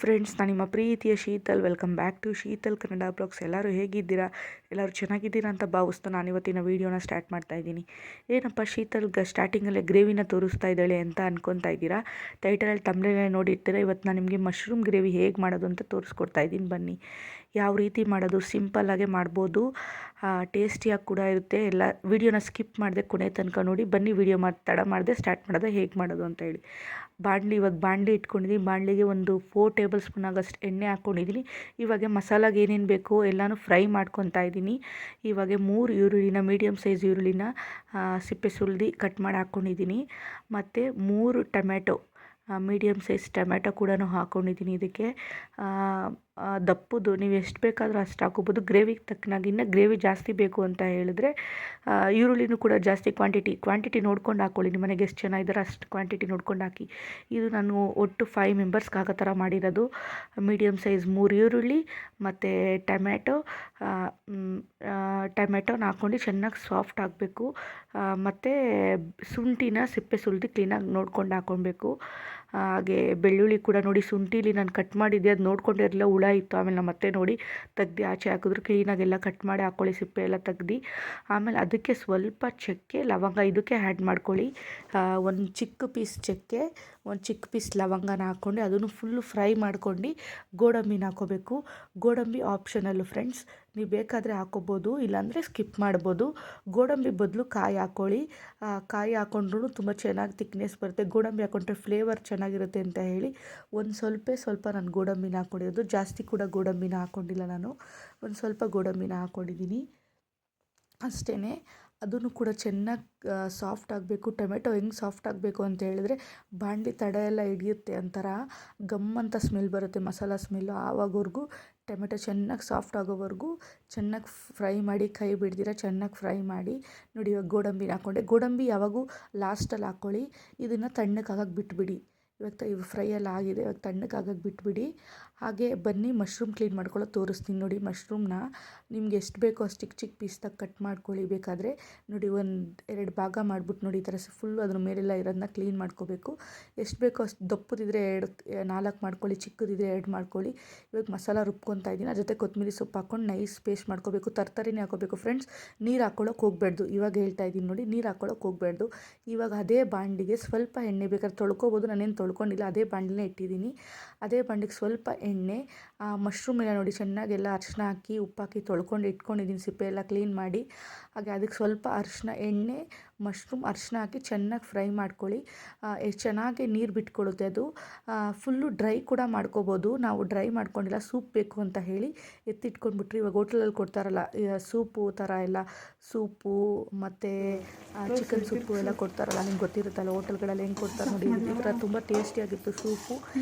Friends, ನಾನು ನಿಮ್ಮ ಪ್ರೀತಿಯ Sheetal. Welcome back to Sheetal Kannada blogs. ಎಲ್ಲರೂ ಹೇಗಿದ್ದೀರಾ? ಎಲ್ಲರೂ ಚೆನ್ನಾಗಿದ್ದೀರಾ ಅಂತ ಭಾವಿಸ್ತು ನಾನು ಇವತ್ತಿನ ವೀಡಿಯೋನ ಸ್ಟಾರ್ಟ್ ಮಾಡ್ತಾ ಇದ್ದೀನಿ. ಏನಪ್ಪ ಶೀತಲ್ಗೆ ಸ್ಟಾರ್ಟಿಂಗಲ್ಲೇ ಗ್ರೇವಿನ ತೋರಿಸ್ತಾ ಇದ್ದಾಳೆ ಅಂತ ಅನ್ಕೊತಾ ಇದ್ದೀರಾ. ಟೈಟಲಲ್ಲಿ ತಮ್ಮನೇಲೆ ನೋಡಿರ್ತೀರ. ಇವತ್ತು ನಾನು ನಿಮಗೆ ಮಶ್ರೂಮ್ ಗ್ರೇವಿ ಹೇಗೆ ಮಾಡೋದು ಅಂತ ತೋರಿಸ್ಕೊಡ್ತಾ ಇದ್ದೀನಿ. ಬನ್ನಿ, ಯಾವ ರೀತಿ ಮಾಡೋದು, ಸಿಂಪಲ್ಲಾಗೆ ಮಾಡ್ಬೋದು, ಟೇಸ್ಟಿಯಾಗಿ ಕೂಡ ಇರುತ್ತೆ. ಎಲ್ಲ ವೀಡಿಯೋನ ಸ್ಕಿಪ್ ಮಾಡಿದೆ ಕೊನೆ ತನಕ ನೋಡಿ. ಬನ್ನಿ, ವೀಡಿಯೋ ತಡ ಮಾಡಿದೆ ಸ್ಟಾರ್ಟ್ ಮಾಡೋದು ಹೇಗೆ ಮಾಡೋದು ಅಂತ ಹೇಳಿ. ಇವಾಗ ಬಾಣಲಿ ಇಟ್ಕೊಂಡಿದ್ದೀನಿ. ಬಾಣಲಿಗೆ ಒಂದು 4 ಟೇಬಲ್ ಸ್ಪೂನ್ ಆಗೋಷ್ಟು ಎಣ್ಣೆ ಹಾಕ್ಕೊಂಡಿದ್ದೀನಿ. ಇವಾಗ ಮಸಾಲಾಗೆ ಏನೇನು ಬೇಕೋ ಎಲ್ಲನೂ ಫ್ರೈ ಮಾಡ್ಕೊತಾ ಇದ್ದೀನಿ. ಇವಾಗ 3 ಈರುಳ್ಳಿನ, ಮೀಡಿಯಮ್ ಸೈಜ್ ಈರುಳ್ಳಿನ ಸಿಪ್ಪೆ ಸುಲಿದು ಕಟ್ ಮಾಡಿ ಹಾಕ್ಕೊಂಡಿದ್ದೀನಿ. ಮತ್ತು 3 ಟೊಮೆಟೊ, ಮೀಡಿಯಮ್ ಸೈಜ್ ಟೊಮೆಟೊ ಕೂಡ ಹಾಕ್ಕೊಂಡಿದ್ದೀನಿ. ಇದಕ್ಕೆ ದಪ್ಪದು ನೀವು ಎಷ್ಟು ಬೇಕಾದರೂ ಅಷ್ಟು ಹಾಕೋಬೋದು. ಗ್ರೇವಿಗೆ ತಕ್ಕನಾಗಿ, ಇನ್ನು ಗ್ರೇವಿ ಜಾಸ್ತಿ ಬೇಕು ಅಂತ ಹೇಳಿದ್ರೆ ಈರುಳ್ಳಿನೂ ಕೂಡ ಜಾಸ್ತಿ ಕ್ವಾಂಟಿಟಿ ನೋಡ್ಕೊಂಡು ಹಾಕ್ಕೊಳ್ಳಿ. ನಿಮ್ಮ ಮನೆಗೆ ಎಷ್ಟು ಜನ ಇದ್ದಾರೆ ಅಷ್ಟು ಕ್ವಾಂಟಿಟಿ ನೋಡ್ಕೊಂಡು ಹಾಕಿ. ಇದು ನಾನು ಒಟ್ಟು 5 ಮೆಂಬರ್ಸ್ಗೆ ಆಗೋ ಥರ ಮಾಡಿರೋದು. ಮೀಡಿಯಮ್ ಸೈಜ್ 3 ಈರುಳ್ಳಿ ಮತ್ತು ಟೊಮೆಟೊನ ಹಾಕ್ಕೊಂಡು ಚೆನ್ನಾಗಿ ಸಾಫ್ಟ್ ಆಗಬೇಕು. ಮತ್ತು ಶುಂಠಿನ ಸಿಪ್ಪೆ ಸುಲಿದು ಕ್ಲೀನಾಗಿ ನೋಡ್ಕೊಂಡು ಹಾಕ್ಕೊಳ್ಬೇಕು. ಹಾಗೆ ಬೆಳ್ಳುಳ್ಳಿ ಕೂಡ ನೋಡಿ, ಶುಂಠಿಲಿ ನಾನು ಕಟ್ ಮಾಡಿದ್ದೆ, ಅದು ನೋಡ್ಕೊಂಡಿರಲಿಲ್ಲ, ಹುಳ ಇತ್ತು. ಆಮೇಲೆ ನಾನು ಮತ್ತೆ ನೋಡಿ ತೆಗ್ದು ಆಚೆ ಹಾಕಿದ್ರು. ಕ್ಲೀನಾಗೆಲ್ಲ ಕಟ್ ಮಾಡಿ ಹಾಕ್ಕೊಳ್ಳಿ, ಸಿಪ್ಪೆ ಎಲ್ಲ ತೆಗ್ದು. ಆಮೇಲೆ ಅದಕ್ಕೆ ಸ್ವಲ್ಪ ಚಕ್ಕೆ, ಲವಂಗ ಇದಕ್ಕೆ ಆ್ಯಡ್ ಮಾಡ್ಕೊಳ್ಳಿ. ಒಂದು ಚಿಕ್ಕ ಪೀಸ್ ಚಕ್ಕೆ, ಒಂದು ಚಿಕ್ಕ ಪೀಸ್ ಲವಂಗನ ಹಾಕ್ಕೊಂಡು ಅದನ್ನು ಫುಲ್ಲು ಫ್ರೈ ಮಾಡ್ಕೊಂಡು ಗೋಡಂಬಿನ ಹಾಕ್ಕೋಬೇಕು. ಗೋಡಂಬಿ ಆಪ್ಷನಲ್ಲು ಫ್ರೆಂಡ್ಸ್, ನೀವು ಬೇಕಾದರೆ ಹಾಕ್ಕೋಬೋದು, ಇಲ್ಲಾಂದರೆ ಸ್ಕಿಪ್ ಮಾಡ್ಬೋದು. ಗೋಡಂಬಿ ಬದಲು ಕಾಯಿ ಹಾಕ್ಕೊಳ್ಳಿ. ಕಾಯಿ ಹಾಕ್ಕೊಂಡ್ರೂ ತುಂಬ ಚೆನ್ನಾಗಿ ತಿಕ್ನೆಸ್ ಬರುತ್ತೆ. ಗೋಡಂಬಿ ಹಾಕ್ಕೊಂಡ್ರೆ ಫ್ಲೇವರ್ ಚೆನ್ನಾಗಿರುತ್ತೆ ಅಂತ ಹೇಳಿ ಒಂದು ಸ್ವಲ್ಪ ನಾನು ಗೋಡಂಬಿನ ಹಾಕ್ಕೊಂಡಿರೋದು. ಜಾಸ್ತಿ ಕೂಡ ಗೋಡಂಬಿನ ಹಾಕ್ಕೊಂಡಿಲ್ಲ ನಾನು, ಒಂದು ಸ್ವಲ್ಪ ಗೋಡಂಬಿನ ಹಾಕ್ಕೊಂಡಿದ್ದೀನಿ ಅಷ್ಟೇ. ಅದನ್ನು ಕೂಡ ಚೆನ್ನಾಗಿ ಸಾಫ್ಟ್ ಆಗಬೇಕು. ಟೊಮೆಟೊ ಹೆಂಗೆ ಸಾಫ್ಟ್ ಆಗಬೇಕು ಅಂತ ಹೇಳಿದ್ರೆ, ಬಾಣಲಿ ತಡ ಎಲ್ಲ ಹಿಡಿಯುತ್ತೆ, ಒಂಥರ ಗಮ್ ಅಂತ ಸ್ಮೆಲ್ ಬರುತ್ತೆ, ಮಸಾಲ ಸ್ಮೆಲ್ಲು. ಆವಾಗವರೆಗೂ ಟೊಮೆಟೊ ಚೆನ್ನಾಗಿ ಸಾಫ್ಟ್ ಆಗೋವರೆಗೂ ಚೆನ್ನಾಗಿ ಫ್ರೈ ಮಾಡಿ, ಕೈ ಬಿಡ್ದಿರ ಚೆನ್ನಾಗಿ ಫ್ರೈ ಮಾಡಿ. ನೋಡಿ, ಇವಾಗ ಗೋಡಂಬಿನ ಹಾಕ್ಕೊಂಡೆ. ಗೋಡಂಬಿ ಯಾವಾಗೂ ಲಾಸ್ಟಲ್ಲಿ ಹಾಕ್ಕೊಳ್ಳಿ. ಇದನ್ನು ತಣ್ಣಕ್ಕಾಗಕ್ಕೆ ಬಿಟ್ಬಿಡಿ. ಇವಾಗ ಫ್ರೈ ಎಲ್ಲ ಆಗಿದೆ, ಇವಾಗ ತಣ್ಣಕ್ಕಾಗಕ್ಕೆ ಬಿಟ್ಬಿಡಿ. ಹಾಗೆ ಬನ್ನಿ, ಮಶ್ರೂಮ್ ಕ್ಲೀನ್ ಮಾಡ್ಕೊಳ್ಳೋದು ತೋರಿಸ್ತೀನಿ ನೋಡಿ. ಮಶ್ರೂಮ್ನ ನಿಮ್ಗೆ ಎಷ್ಟು ಬೇಕೋ ಅಷ್ಟು ಚಿಕ್ಕ ಚಿಕ್ಕ ಪೀಸ್ದಾಗ ಕಟ್ ಮಾಡ್ಕೊಳ್ಳಿ. ಬೇಕಾದರೆ ನೋಡಿ, 1-2 ಭಾಗ ಮಾಡಿಬಿಟ್ಟು ನೋಡಿ, ಈ ಥರ ಫುಲ್ಲು ಅದ್ರ ಮೇಲೆಲ್ಲ ಇರೋದನ್ನ ಕ್ಲೀನ್ ಮಾಡ್ಕೋಬೇಕು. ಎಷ್ಟು ಬೇಕೋ ಅಷ್ಟು ದಪ್ಪದಿದ್ರೆ 4 ಮಾಡ್ಕೊಳ್ಳಿ, ಚಿಕ್ಕದಿದ್ರೆ 2 ಮಾಡ್ಕೊಳ್ಳಿ. ಇವಾಗ ಮಸಾಲ ರುಬ್ಕೊತಾ ಇದ್ದೀನಿ. ಅದ್ರ ಜೊತೆ ಕೊತ್ತಂಬರಿ ಸೊಪ್ಪು ಹಾಕ್ಕೊಂಡು ನೈಸ್ ಪೇಸ್ಟ್ ಮಾಡ್ಕೋಬೇಕು. ತರಕಾರಿನೇ ಹಾಕೋಬೇಕು ಫ್ರೆಂಡ್ಸ್, ನೀರು ಹಾಕ್ಕೊಳ್ಳೋಕೆ ಹೋಗಬೇಡ್ದು. ಇವಾಗ ಹೇಳ್ತಾ ಇದ್ದೀನಿ ನೋಡಿ, ನೀರು ಹಾಕ್ಕೊಳ್ಳೋಕೆ ಹೋಗಬೇಡ್ದು. ಇವಾಗ ಅದೇ ಬಾಣಲಿಗೆ ಸ್ವಲ್ಪ ಎಣ್ಣೆ, ಬೇಕಾದ್ರೆ ತೊಳ್ಕೊಬೋದು, ನಾನೇನು ತೊಳ್ಕೊಂಡಿಲ್ಲ, ಅದೇ ಬಾಣಲಿನೇ ಇಟ್ಟಿದ್ದೀನಿ. ಅದೇ ಬಾಣಲಿಗೆ ಸ್ವಲ್ಪ ಎಣ್ಣೆ, ಮಶ್ರೂಮ್ ಎಲ್ಲ ನೋಡಿ ಚೆನ್ನಾಗೆಲ್ಲ ಅರಿಶಿನ ಹಾಕಿ, ಉಪ್ಪು ಹಾಕಿ ತೊಳ್ಕೊಂಡು ಇಟ್ಕೊಂಡಿದ್ದೀನಿ, ಸಿಪ್ಪೆ ಎಲ್ಲ ಕ್ಲೀನ್ ಮಾಡಿ. ಹಾಗೆ ಅದಕ್ಕೆ ಸ್ವಲ್ಪ ಅರಿಶಿನ, ಎಣ್ಣೆ, ಮಶ್ರೂಮ್, ಅರಿಶಿನ ಹಾಕಿ ಚೆನ್ನಾಗಿ ಫ್ರೈ ಮಾಡ್ಕೊಳ್ಳಿ. ಎಷ್ಟು ಚೆನ್ನಾಗಿ ನೀರು ಬಿಟ್ಕೊಳ್ಳುತ್ತೆ ಅದು. ಫುಲ್ಲು ಡ್ರೈ ಕೂಡ ಮಾಡ್ಕೋಬೋದು. ನಾವು ಡ್ರೈ ಮಾಡ್ಕೊಂಡಿಲ್ಲ, ಸೂಪ್ ಬೇಕು ಅಂತ ಹೇಳಿ ಎತ್ತಿಟ್ಕೊಂಡ್ಬಿಟ್ರಿ. ಇವಾಗ ಹೋಟ್ಲಲ್ಲಿ ಕೊಡ್ತಾರಲ್ಲ ಸೂಪು ಥರ ಎಲ್ಲ, ಸೂಪು ಮತ್ತು ಚಿಕನ್ ಸೂಪು ಎಲ್ಲ ಕೊಡ್ತಾರಲ್ಲ, ನಿಮ್ಗೆ ಗೊತ್ತಿರುತ್ತಲ್ಲ ಹೋಟೆಲ್ಗಳಲ್ಲಿ ಹೆಂಗೆ ಕೊಡ್ತಾರೆ ನೋಡಿ. ಈ ಥರ ತುಂಬ ಟೇಸ್ಟಿಯಾಗಿತ್ತು ಸೂಪು.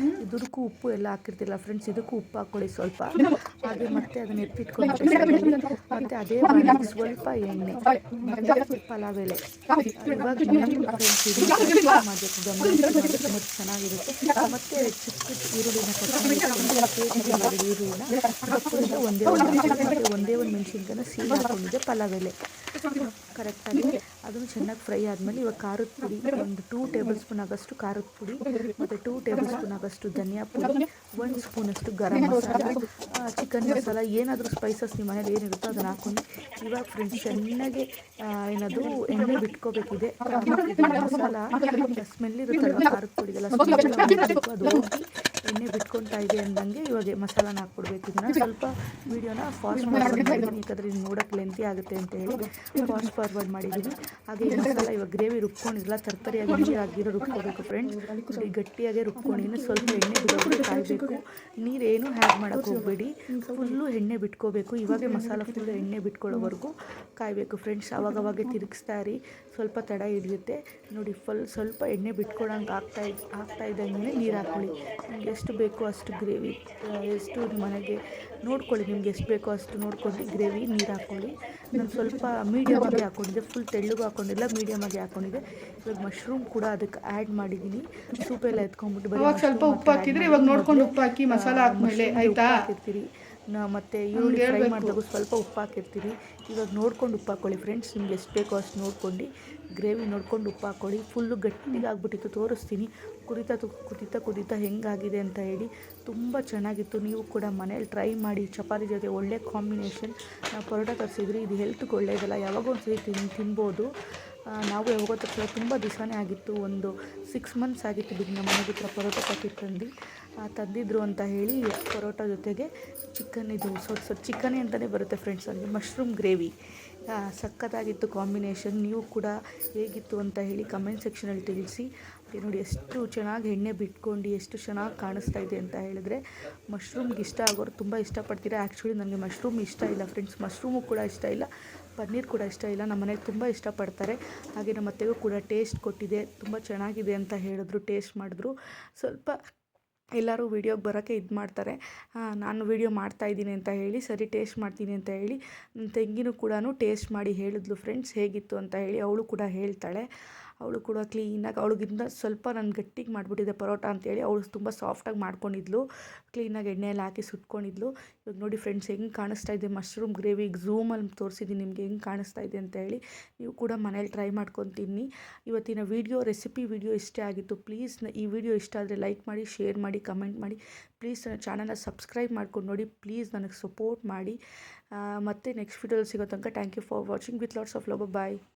ಇದಕ್ಕೂ ಉಪ್ಪು ಎಲ್ಲ ಹಾಕಿರ್ತಿಲ್ಲ ಫ್ರೆಂಡ್ಸ್, ಇದಕ್ಕೂ ಉಪ್ಪು ಹಾಕ್ಕೊಳ್ಳಿ ಸ್ವಲ್ಪ. ಹಾಗೆ ಮತ್ತೆ ಅದನ್ನು ಎತ್ತಿಟ್ಕೊಂಡು ಮತ್ತು ಅದೇ ಬಾಣಲಿಗೆ ಸ್ವಲ್ಪ ಎಣ್ಣೆ ಮತ್ತು ಪಲಾವ್ ಎಲೆ. ಇವಾಗ ಫ್ರೆಂಡ್ಸ್ ಇದು ಮಾಡಬೇಕು, ಗಮನಿಸಿ ತುಂಬ ಚೆನ್ನಾಗಿರುತ್ತೆ. ಮತ್ತು ಚಿಕ್ಕ ಈರುಳ್ಳಿನ ಕಟ್ಕೊಂಡು ಈರುಳ್ಳಿನ ಕಪ್ಪುರಿಂದ ಒಂದೇ ಒಂದು ಮೆಣಸಿನ್ಕಾಯಿನ ಸೀಲ್ ಹಾಕ್ಕೊಂಡಿದ್ದೆ, ಪಲಾವ್ ಎಲೆ ಕರೆಕ್ಟಾಗಿ. ಅದನ್ನು ಚೆನ್ನಾಗಿ ಫ್ರೈ ಆದಮೇಲೆ ಇವಾಗ ಖಾರದ ಪುಡಿ, ಒಂದು 2 ಟೇಬಲ್ ಸ್ಪೂನ್ ಆಗೋಷ್ಟು ಖಾರದ ಪುಡಿ, ಮತ್ತು 2 ಟೇಬಲ್ ಸ್ಪೂನ್ ಆಗೋಷ್ಟು ಧನಿಯಾ ಪುಡಿ, 1 ಸ್ಪೂನಷ್ಟು ಗರಂ ಮಸಾಲ, ಚಿಕನ್ ಮಸಾಲ, ಏನಾದರೂ ಸ್ಪೈಸಸ್ ನಿಮ್ಮ ಮನೇಲಿ ಏನಿರುತ್ತೋ ಅದನ್ನು ಹಾಕ್ಕೊಂಡು ಇವಾಗ ಫ್ರೆಂಡ್ಸ್ ಚೆನ್ನಾಗಿ ಏನದು ಎಣ್ಣೆ ಬಿಟ್ಕೋಬೇಕಿದೆ. ಮಸಾಲ ಸ್ಮೆಲ್ ಇರುತ್ತಲ್ವ ಖಾರದ ಪುಡಿಗೆಲ್ಲ, ಅದು ಹೋಗಿ ಎಣ್ಣೆ ಬಿಟ್ಕೊತಾ ಇದೆ ಅಂದಂಗೆ ಇವಾಗ ಮಸಾಲಾನ ಹಾಕ್ಬಿಡ್ಬೇಕು. ಇದನ್ನು ಸ್ವಲ್ಪ ವೀಡಿಯೋನ ಫಾಸ್ಟ್ ಫಾರ್ವರ್ಡ್ ಮಾಡಿದ್ದೀನಿ, ಯಾಕಂದರೆ ಇದು ನೋಡೋಕ್ಕೆ ಲೆಂತಿ ಆಗುತ್ತೆ ಅಂತ ಹೇಳಿ ಫಾಸ್ಟ್ ಫಾರ್ವರ್ಡ್ ಮಾಡಿದ್ದೀನಿ. ಹಾಗೆ ಈ ಮಸಾಲ ಇವಾಗ ಗ್ರೇವಿ ರುಬ್ಕೊಂಡಿರಲ್ಲ, ತರಕಾರಿಯಾಗಿ ನೀರಾಗಿರೋ ರುಬ್ಕೋಬೇಕು ಫ್ರೆಂಡ್ಸ್. ಗಟ್ಟಿಯಾಗೆ ರುಬ್ಕೊಂಡಿದ್ದೀನಿ. ಸ್ವಲ್ಪ ಎಣ್ಣೆ ಬಿಡೋದು ಕಾಯಬೇಕು, ನೀರೇನು ಹ್ಯಾಡ್ ಮಾಡೋಕ್ಕೆ ಹೋಗಬೇಡಿ, ಫುಲ್ಲು ಎಣ್ಣೆ ಬಿಟ್ಕೋಬೇಕು. ಇವಾಗ ಮಸಾಲ ಫುಲ್ಲು ಎಣ್ಣೆ ಬಿಟ್ಕೊಳ್ಳೋವರೆಗೂ ಕಾಯಬೇಕು ಫ್ರೆಂಡ್ಸ್. ಅವಾಗವಾಗೆ ತಿರುಗಿಸ್ತಾ ಇರಿ, ಸ್ವಲ್ಪ ತಡ ಹಿಡಿಯುತ್ತೆ ನೋಡಿ. ಸ್ವಲ್ಪ ಎಣ್ಣೆ ಬಿಟ್ಕೊಳಂಗೆ ಆಗ್ತಾ ಇದ್ದಂಗೆ ನೀರು ಹಾಕ್ಕೊಳ್ಳಿ. ನಿಮ್ಗೆ ಎಷ್ಟು ಬೇಕೋ ಅಷ್ಟು ಗ್ರೇವಿ, ಎಷ್ಟು ಮನೆಗೆ ನೋಡ್ಕೊಳ್ಳಿ, ನಿಮ್ಗೆ ಎಷ್ಟು ಬೇಕೋ ಅಷ್ಟು ನೋಡ್ಕೊಂಡು ಗ್ರೇವಿ ನೀರು ಹಾಕ್ಕೊಳ್ಳಿ. ನಾನು ಸ್ವಲ್ಪ ಮೀಡಿಯಮಾಗಿ ಹಾಕ್ಕೊಂಡಿದ್ದೆ, ಫುಲ್ ತೆಳ್ಳಗೂ ಹಾಕ್ಕೊಂಡಿಲ್ಲ, ಮೀಡಿಯಮಾಗಿ ಹಾಕ್ಕೊಂಡಿದ್ದೆ. ಇವಾಗ ಮಶ್ರೂಮ್ ಕೂಡ ಅದಕ್ಕೆ ಆ್ಯಡ್ ಮಾಡಿದ್ದೀನಿ. ಸೂಪೆಲ್ಲ ಎತ್ಕೊಂಡ್ಬಿಟ್ಟು ಸ್ವಲ್ಪ ಉಪ್ಪು ಹಾಕಿದ್ರೆ ಇವಾಗ ನೋಡ್ಕೊಂಡು ಉಪ್ಪು ಹಾಕಿ ಮಸಾಲ ಹಾಕ್ಮೇಲೆ ಆಯಿತಾ ಹಾಕಿರ್ತೀರಿ. ಮತ್ತು ಈರುಳ್ಳಿ ಫ್ರೈ ಮಾಡಿದಾಗ ಸ್ವಲ್ಪ ಉಪ್ಪು ಹಾಕಿರ್ತೀನಿ. ಇವಾಗ ನೋಡ್ಕೊಂಡು ಉಪ್ಪು ಹಾಕ್ಕೊಳ್ಳಿ ಫ್ರೆಂಡ್ಸ್, ನಿಮ್ಗೆ ಎಷ್ಟು ಬೇಕೋ ಅಷ್ಟು ನೋಡ್ಕೊಂಡು ಗ್ರೇವಿ ನೋಡ್ಕೊಂಡು ಉಪ್ಪು ಹಾಕ್ಕೊಳ್ಳಿ. ಫುಲ್ಲು ಗಟ್ಟಿಗೆ ಆಗ್ಬಿಟ್ಟಿತ್ತು, ತೋರಿಸ್ತೀನಿ ಕುದೀತಾ ಹೆಂಗಾಗಿದೆ ಅಂತ ಹೇಳಿ. ತುಂಬ ಚೆನ್ನಾಗಿತ್ತು. ನೀವು ಕೂಡ ಮನೇಲಿ ಟ್ರೈ ಮಾಡಿ, ಚಪಾತಿ ಜೊತೆ ಒಳ್ಳೆ ಕಾಂಬಿನೇಷನ್. ನಾವು ಪರೋಟ ತರಿಸಿದ್ರಿ, ಇದು ಹೆಲ್ತ್ಗೆ ಒಳ್ಳೆಯದಲ್ಲ, ಯಾವಾಗೋ ಒಂದು ಸರಿ ತಿನ್ಬೋದು. ನಾವು ಯಾವಾಗೋ ತರಿಸಿದ್ರೆ ತುಂಬ ದಿವಸನೇ ಆಗಿತ್ತು, ಒಂದು 6 ಮಂತ್ಸ್ ಆಗಿತ್ತು ಬಿಡಿ. ನಮ್ಮ ಮನೆಗೆ ಹತ್ರ ಪರೋಟ ಪ್ಯಾಕೆಟ್ ತಂದಿದ್ರು ಅಂತ ಹೇಳಿ ಪರೋಟ ಜೊತೆಗೆ ಚಿಕನ್, ಇದು ಚಿಕನೇ ಅಂತಲೇ ಬರುತ್ತೆ ಫ್ರೆಂಡ್ಸ್, ನನಗೆ ಮಶ್ರೂಮ್ ಗ್ರೇವಿ ಸಖತ್ತಾಗಿತ್ತು ಕಾಂಬಿನೇಷನ್. ನೀವು ಕೂಡ ಹೇಗಿತ್ತು ಅಂತ ಹೇಳಿ ಕಮೆಂಟ್ ಸೆಕ್ಷನಲ್ಲಿ ತಿಳಿಸಿ. ನೋಡಿ ಎಷ್ಟು ಚೆನ್ನಾಗಿ ಎಣ್ಣೆ ಬಿಟ್ಕೊಂಡು ಎಷ್ಟು ಚೆನ್ನಾಗಿ ಕಾಣಿಸ್ತಾ ಇದೆ ಅಂತ ಹೇಳಿದ್ರೆ, ಮಶ್ರೂಮ್ಗೆ ಇಷ್ಟ ಆಗೋರು ತುಂಬ ಇಷ್ಟಪಡ್ತೀರಾ. ಆ್ಯಕ್ಚುಲಿ ನನಗೆ ಮಶ್ರೂಮ್ ಇಷ್ಟ ಇಲ್ಲ ಫ್ರೆಂಡ್ಸ್, ಮಶ್ರೂಮು ಕೂಡ ಇಷ್ಟ ಇಲ್ಲ, ಪನ್ನೀರ್ ಕೂಡ ಇಷ್ಟ ಇಲ್ಲ. ನಮ್ಮ ಮನೆಗೆ ತುಂಬ ಇಷ್ಟಪಡ್ತಾರೆ. ಹಾಗೆ ನಮ್ಮ ಅತ್ತೆಗೂ ಕೂಡ ಟೇಸ್ಟ್ ಕೊಟ್ಟಿದೆ, ತುಂಬ ಚೆನ್ನಾಗಿದೆ ಅಂತ ಹೇಳಿದ್ರು, ಟೇಸ್ಟ್ ಮಾಡಿದ್ರು. ಸ್ವಲ್ಪ ಎಲ್ಲರೂ ವೀಡಿಯೋಗೆ ಬರೋಕ್ಕೆ ಇದು ಮಾಡ್ತಾರೆ, ನಾನು ವೀಡಿಯೋ ಮಾಡ್ತಾಯಿದ್ದೀನಿ ಅಂತ ಹೇಳಿ, ಸರಿ ಟೇಸ್ಟ್ ಮಾಡ್ತೀನಿ ಅಂತ ಹೇಳಿ. ನನ್ನ ತಂಗಿನೂ ಕೂಡ ಟೇಸ್ಟ್ ಮಾಡಿ ಹೇಳಿದ್ಲು ಫ್ರೆಂಡ್ಸ್ ಹೇಗಿತ್ತು ಅಂತ ಹೇಳಿ. ಅವಳು ಕೂಡ ಹೇಳ್ತಾಳೆ, ಅವಳು ಕೂಡ ಕ್ಲೀನಾಗಿ, ಅವಳಿಗಿಂತ ಸ್ವಲ್ಪ ನಾನು ಗಟ್ಟಿಗೆ ಮಾಡಿಬಿಟ್ಟಿದ್ದೆ ಪರೋಟ ಅಂತೇಳಿ, ಅವಳು ತುಂಬ ಸಾಫ್ಟಾಗಿ ಮಾಡ್ಕೊಂಡಿದ್ಲು, ಕ್ಲೀನಾಗಿ ಎಣ್ಣೆಯಲ್ಲಿ ಹಾಕಿ ಸುಟ್ಕೊಂಡಿದ್ಲು. ಇವಾಗ ನೋಡಿ ಫ್ರೆಂಡ್ಸ್ ಹೆಂಗೆ ಕಾಣಿಸ್ತಾ ಇದೆ ಮಶ್ರೂಮ್ ಗ್ರೇವಿ, ಝೂಮಲ್ಲಿ ತೋರಿಸಿದ್ದೀನಿ ನಿಮಗೆ ಹೆಂಗೆ ಕಾಣಿಸ್ತಾ ಇದೆ ಅಂತ ಹೇಳಿ. ನೀವು ಕೂಡ ಮನೇಲಿ ಟ್ರೈ ಮಾಡ್ಕೊತೀನಿ. ಇವತ್ತಿನ ರೆಸಿಪಿ ವಿಡಿಯೋ ಇಷ್ಟ ಆಗಿತ್ತು. ಪ್ಲೀಸ್ ಈ ವಿಡಿಯೋ ಇಷ್ಟ ಆದರೆ ಲೈಕ್ ಮಾಡಿ, ಶೇರ್ ಮಾಡಿ, ಕಮೆಂಟ್ ಮಾಡಿ. ಪ್ಲೀಸ್ ನನ್ನ ಚಾನಲ್ನ ಸಬ್ಸ್ಕ್ರೈಬ್ ಮಾಡ್ಕೊಂಡು ನೋಡಿ, ಪ್ಲೀಸ್ ನನಗೆ ಸಪೋರ್ಟ್ ಮಾಡಿ. ಮತ್ತು ನೆಕ್ಸ್ಟ್ ವಿಡಿಯೋದಲ್ಲಿ ಸಿಗೋ ತನಕ thank you for watching with lots of love. Bye.